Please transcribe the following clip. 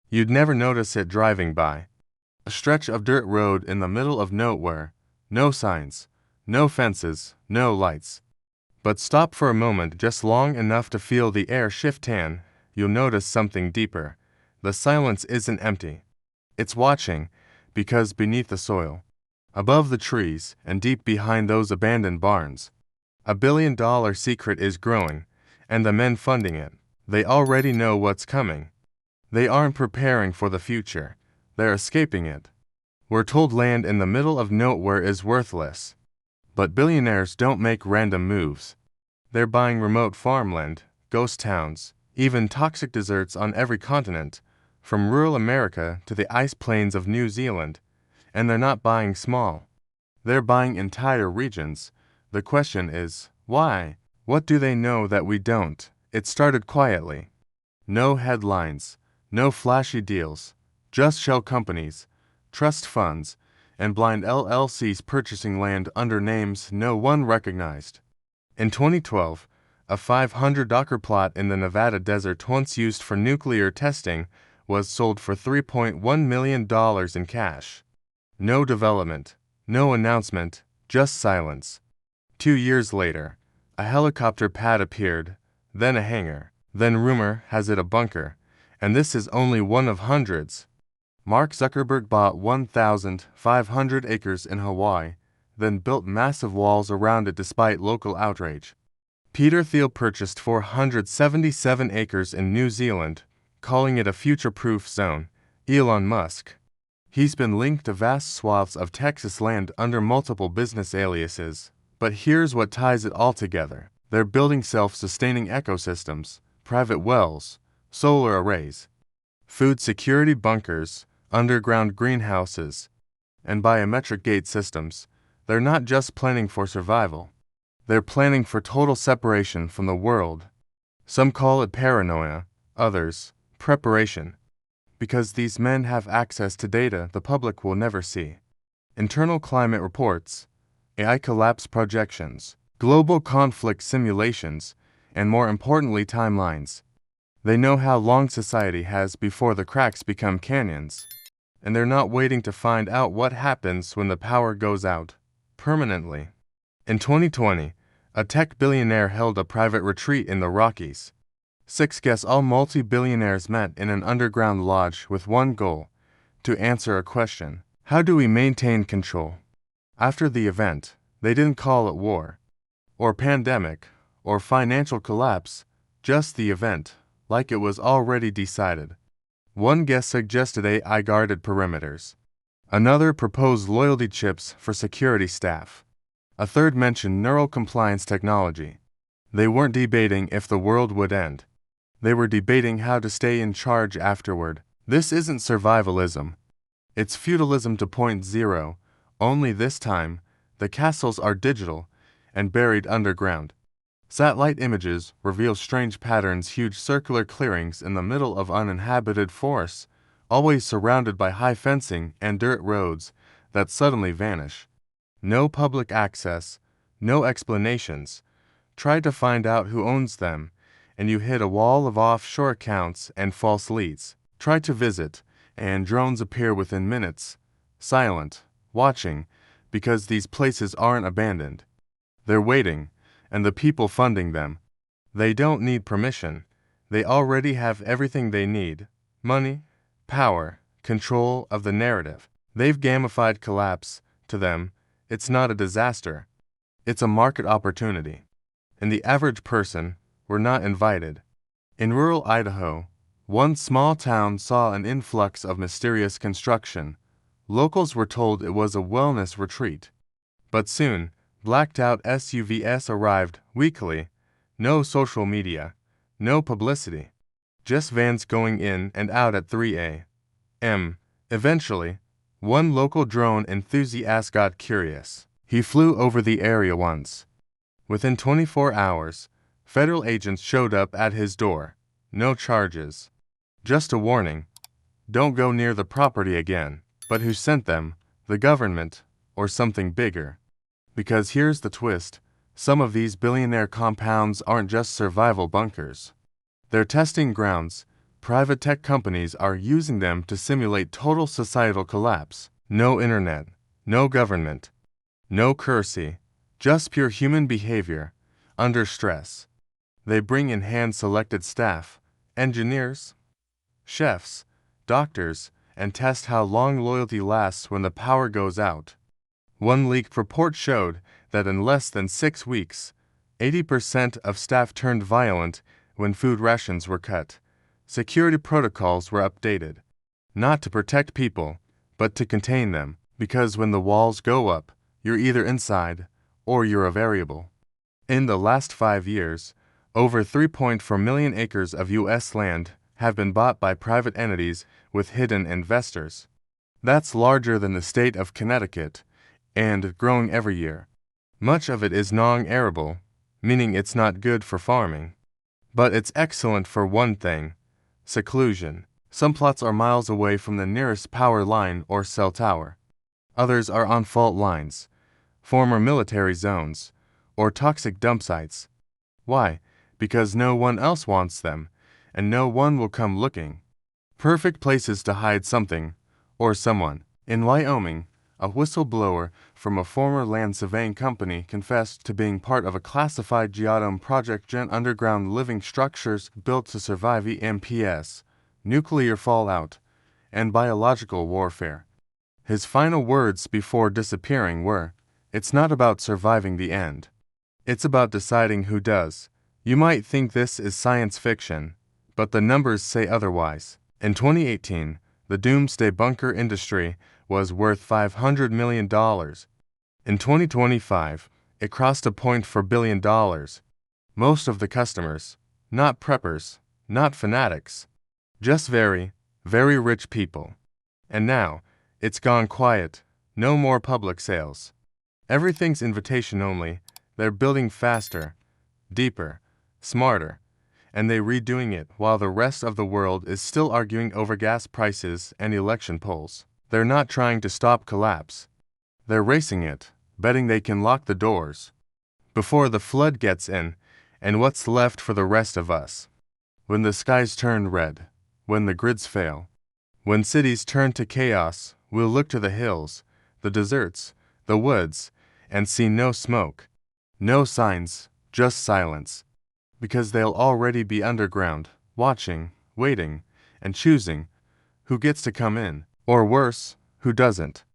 You'd never notice it driving by. A stretch of dirt road in the middle of nowhere, no signs, no fences, no lights. But stop for a moment just long enough to feel the air shift tan, you'll notice something deeper. The silence isn't empty. It's watching, because beneath the soil, above the trees, and deep behind those abandoned barns, a billion-dollar secret is growing, and the men funding it, they already know what's coming. They aren't preparing for the future, they're escaping it. We're told land in the middle of nowhere is worthless. But billionaires don't make random moves. They're buying remote farmland, ghost towns, even toxic deserts on every continent, from rural America to the ice plains of New Zealand. And they're not buying small. They're buying entire regions. The question is, why? What do they know that we don't? It started quietly. No headlines, no flashy deals, just shell companies, trust funds, and blind LLCs purchasing land under names no one recognized. In 2012, a 500-acre plot in the Nevada desert once used for nuclear testing was sold for $3.1 million in cash. No development, no announcement, just silence. 2 years later, a helicopter pad appeared, then a hangar, then rumor has it a bunker, and this is only one of hundreds. Mark Zuckerberg bought 1,500 acres in Hawaii, then built massive walls around it despite local outrage. Peter Thiel purchased 477 acres in New Zealand, calling it a future-proof zone. Elon Musk. He's been linked to vast swaths of Texas land under multiple business aliases. But here's what ties it all together. They're building self-sustaining ecosystems, private wells, solar arrays, food security bunkers, underground greenhouses, and biometric gate systems. They're not just planning for survival. They're planning for total separation from the world. Some call it paranoia, others, preparation. Because these men have access to data the public will never see. Internal climate reports, AI collapse projections, global conflict simulations, and more importantly timelines. They know how long society has before the cracks become canyons. And they're not waiting to find out what happens when the power goes out, permanently. In 2020, a tech billionaire held a private retreat in the Rockies. 6 guests, all multi-billionaires, met in an underground lodge with one goal: to answer a question. How do we maintain control? After the event, they didn't call it war, or pandemic, or financial collapse, just the event, like it was already decided. One guest suggested AI-guarded perimeters. Another proposed loyalty chips for security staff. A third mentioned neural compliance technology. They weren't debating if the world would end. They were debating how to stay in charge afterward. This isn't survivalism. It's feudalism 2.0, only this time, the castles are digital and buried underground. Satellite images reveal strange patterns, huge circular clearings in the middle of uninhabited forests, always surrounded by high fencing and dirt roads that suddenly vanish. No public access, no explanations. Try to find out who owns them, and you hit a wall of offshore accounts and false leads. Try to visit, and drones appear within minutes, silent, watching, because these places aren't abandoned. They're waiting. And the people funding them, they don't need permission. They already have everything they need: money, power, control of the narrative. They've gamified collapse. To them, it's not a disaster. It's a market opportunity. And the average person, were not invited. In rural Idaho, one small town saw an influx of mysterious construction. Locals were told it was a wellness retreat. But soon, blacked-out SUVs arrived weekly. No social media, no publicity. Just vans going in and out at 3 a.m. Eventually, one local drone enthusiast got curious. He flew over the area once. Within 24 hours, federal agents showed up at his door. No charges. Just a warning. Don't go near the property again. But who sent them? The government, or something bigger? Because here's the twist, some of these billionaire compounds aren't just survival bunkers. They're testing grounds, private tech companies are using them to simulate total societal collapse. No internet, no government, no currency, just pure human behavior, under stress. They bring in hand-selected staff, engineers, chefs, doctors, and test how long loyalty lasts when the power goes out. One leaked report showed that in less than 6 weeks, 80% of staff turned violent when food rations were cut. Security protocols were updated, not to protect people, but to contain them, because when the walls go up, you're either inside or you're a variable. In the last 5 years, over 3.4 million acres of U.S. land have been bought by private entities with hidden investors. That's larger than the state of Connecticut, and growing every year. Much of it is non-arable, meaning it's not good for farming. But it's excellent for one thing: seclusion. Some plots are miles away from the nearest power line or cell tower. Others are on fault lines, former military zones, or toxic dump sites. Why? Because no one else wants them, and no one will come looking. Perfect places to hide something, or someone. In Wyoming, a whistleblower from a former land surveying company confessed to being part of a classified geodome project underground living structures built to survive EMPs, nuclear fallout, and biological warfare. His final words before disappearing were, "It's not about surviving the end. It's about deciding who does." You might think this is science fiction, but the numbers say otherwise. In 2018, the doomsday bunker industry was worth $500 million. In 2025, it crossed a point for $1 billion. Most of the customers, not preppers, not fanatics, just very, very rich people. And now, it's gone quiet, no more public sales. Everything's invitation only. They're building faster, deeper, smarter, and they're redoing it while the rest of the world is still arguing over gas prices and election polls. They're not trying to stop collapse. They're racing it, betting they can lock the doors before the flood gets in, and what's left for the rest of us. When the skies turn red, when the grids fail, when cities turn to chaos, we'll look to the hills, the deserts, the woods, and see no smoke, no signs, just silence. Because they'll already be underground, watching, waiting, and choosing who gets to come in, or worse, who doesn't.